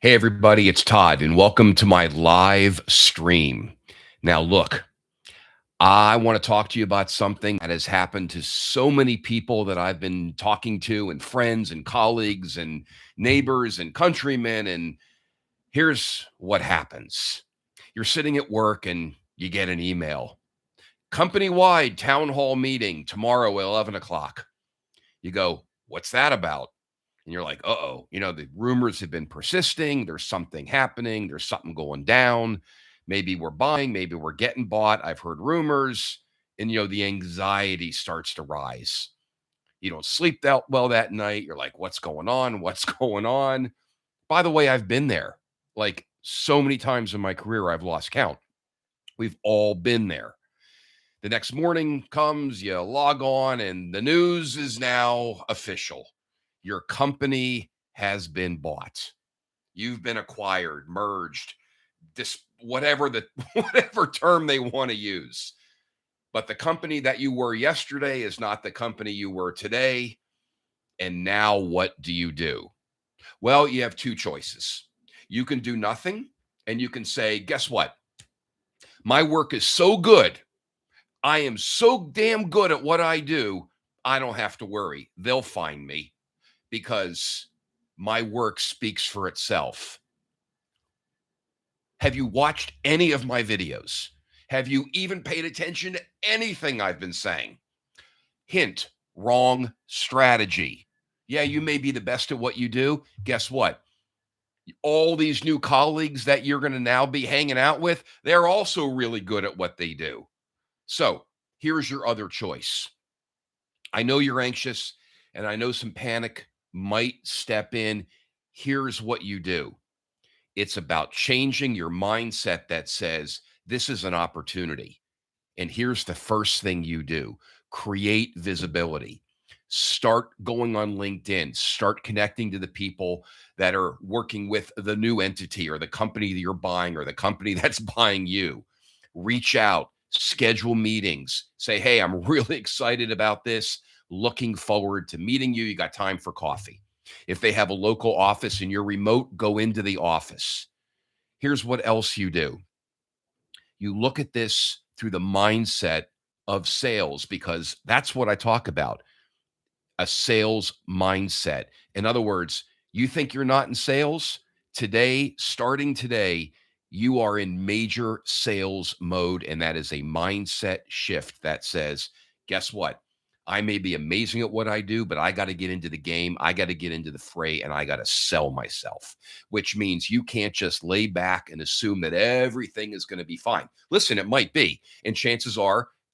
Hey, everybody, it's Todd, and welcome to my live stream. Now, look, I want to talk to you about something that has happened to so many people that I've been talking to, and friends, and colleagues, and neighbors, and countrymen. And here's what happens: you're sitting at work and you get an email, company wide town hall meeting tomorrow at 11 o'clock. You go, what's that about? And you're like, uh-oh, the rumors have been persisting. There's something happening. There's something going down. Maybe we're buying, maybe we're getting bought. I've heard rumors. And, the anxiety starts to rise. You don't sleep that well that night. You're like, what's going on? What's going on? By the way, I've been there like so many times in my career, I've lost count. We've all been there. The next morning comes, you log on, and the news is now official. Your company has been bought. You've been acquired, merged, this whatever the whatever term they want to use. But the company that you were yesterday is not the company you were today. And now what do you do? Well, you have two choices. You can do nothing, and you can say, guess what? My work is so good. I am so damn good at what I do. I don't have to worry. They'll find me because my work speaks for itself. Have you watched any of my videos? Have you even paid attention to anything I've been saying? Hint, wrong strategy. Yeah, you may be the best at what you do. Guess what? All these new colleagues that you're going to now be hanging out with, they're also really good at what they do. So here's your other choice. I know you're anxious, and I know some panic might step in. Here's what you do: it's about changing your mindset that says, this is an opportunity. And here's the first thing you do: create visibility. Start going on LinkedIn, start connecting to the people that are working with the new entity or the company that you're buying or the company that's buying you. Reach out, schedule meetings, say, hey, I'm really excited about this. Looking forward to meeting you. You got time for coffee. If they have a local office and you're remote, go into the office. Here's what else you do: you look at this through the mindset of sales, because that's what I talk about: a sales mindset. In other words, you think you're not in sales? Today, starting today, you are in major sales mode. And that is a mindset shift that says, guess what? I may be amazing at what I do, but I got to get into the game. I got to get into the fray, and I got to sell myself, which means you can't just lay back and assume that everything is going to be fine. Listen, it might be. And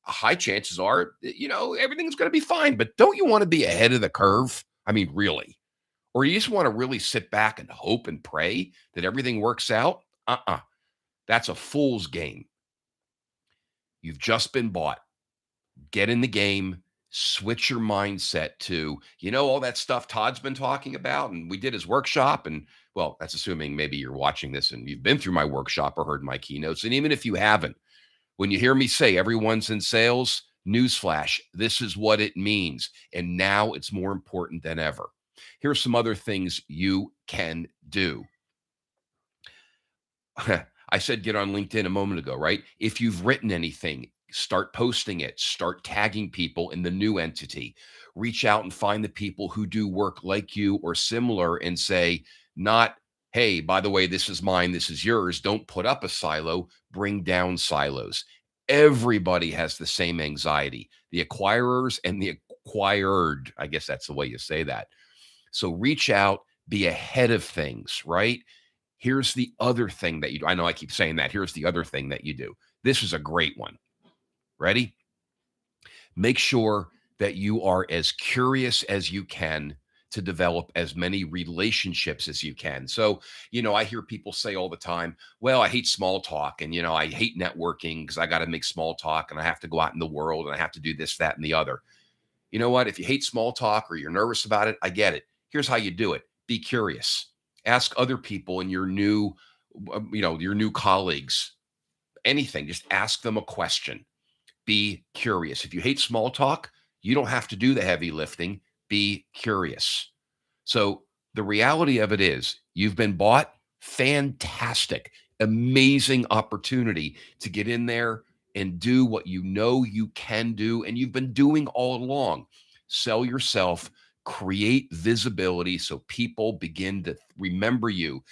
high chances are, everything's going to be fine. But don't you want to be ahead of the curve? I mean, really? Or you just want to really sit back and hope and pray that everything works out? That's a fool's game. You've just been bought. Get in the game. Switch your mindset to, all that stuff Todd's been talking about. And we did his workshop. And well, that's assuming maybe you're watching this and you've been through my workshop or heard my keynotes. And even if you haven't, when you hear me say everyone's in sales, newsflash, this is what it means. And now it's more important than ever. Here's some other things you can do. I said get on LinkedIn a moment ago, right? If you've written anything, start posting it, start tagging people in the new entity. Reach out and find the people who do work like you or similar and say, not, hey, by the way, this is mine, this is yours. Don't put up a silo, bring down silos. Everybody has the same anxiety, the acquirers and the acquired. I guess that's the way you say that. So reach out, be ahead of things, right? Here's the other thing that you do. I know I keep saying that. Here's the other thing that you do. This is a great one. Ready? Make sure that you are as curious as you can to develop as many relationships as you can. So, I hear people say all the time, well, I hate small talk, and, I hate networking because I got to make small talk and I have to go out in the world and I have to do this, that, and the other. You know what? If you hate small talk or you're nervous about it, I get it. Here's how you do it. Be curious. Ask other people in your new colleagues, anything. Just ask them a question. Be curious. If you hate small talk, you don't have to do the heavy lifting. Be curious. So the reality of it is, you've been bought. Fantastic, amazing opportunity to get in there and do what you know you can do and you've been doing all along. Sell yourself, create visibility so people begin to remember you.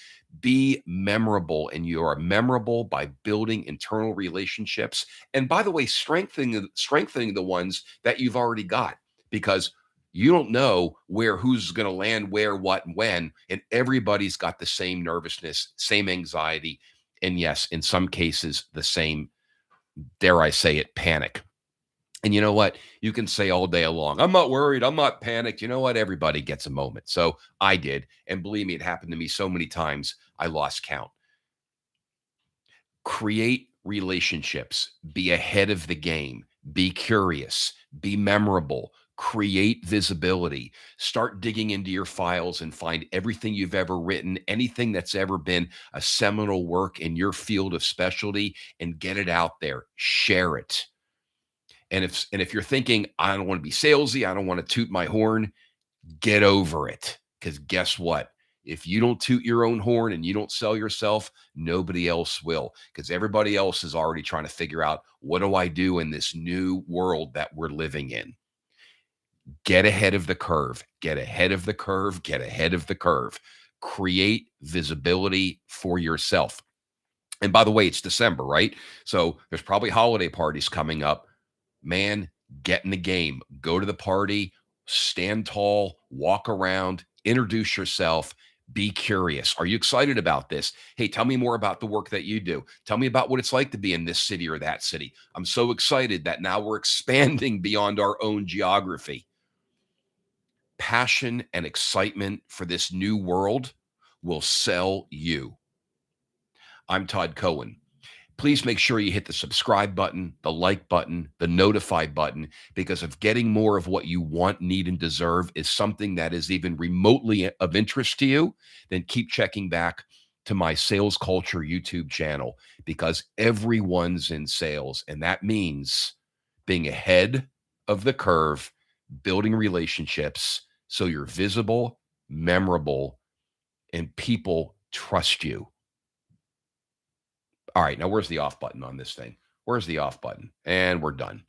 Be memorable, and you are memorable by building internal relationships. And by the way, strengthening the ones that you've already got, because you don't know where who's going to land where, what, and when, and everybody's got the same nervousness, same anxiety, and yes, in some cases, the same, dare I say it, panic. And you know what? You can say all day long, I'm not worried, I'm not panicked. You know what? Everybody gets a moment. So I did. And believe me, it happened to me so many times, I lost count. Create relationships, be ahead of the game, be curious, be memorable, create visibility, start digging into your files and find everything you've ever written, anything that's ever been a seminal work in your field of specialty, and get it out there, share it. And if you're thinking, I don't want to be salesy, I don't want to toot my horn, get over it. Because guess what? If you don't toot your own horn and you don't sell yourself, nobody else will. Because everybody else is already trying to figure out, what do I do in this new world that we're living in? Get ahead of the curve. Get ahead of the curve. Get ahead of the curve. Create visibility for yourself. And by the way, it's December, right? So there's probably holiday parties coming up. Man, get in the game, go to the party, stand tall, walk around, introduce yourself, be curious. Are you excited about this? Hey, tell me more about the work that you do. Tell me about what it's like to be in this city or that city. I'm so excited that now we're expanding beyond our own geography. Passion and excitement for this new world will sell you. I'm Todd Cohen. Please make sure you hit the subscribe button, the like button, the notify button, because if getting more of what you want, need, and deserve is something that is even remotely of interest to you, then keep checking back to my Sales Culture YouTube channel, because everyone's in sales. And that means being ahead of the curve, building relationships so you're visible, memorable, and people trust you. All right, now where's the off button on this thing? Where's the off button? And we're done.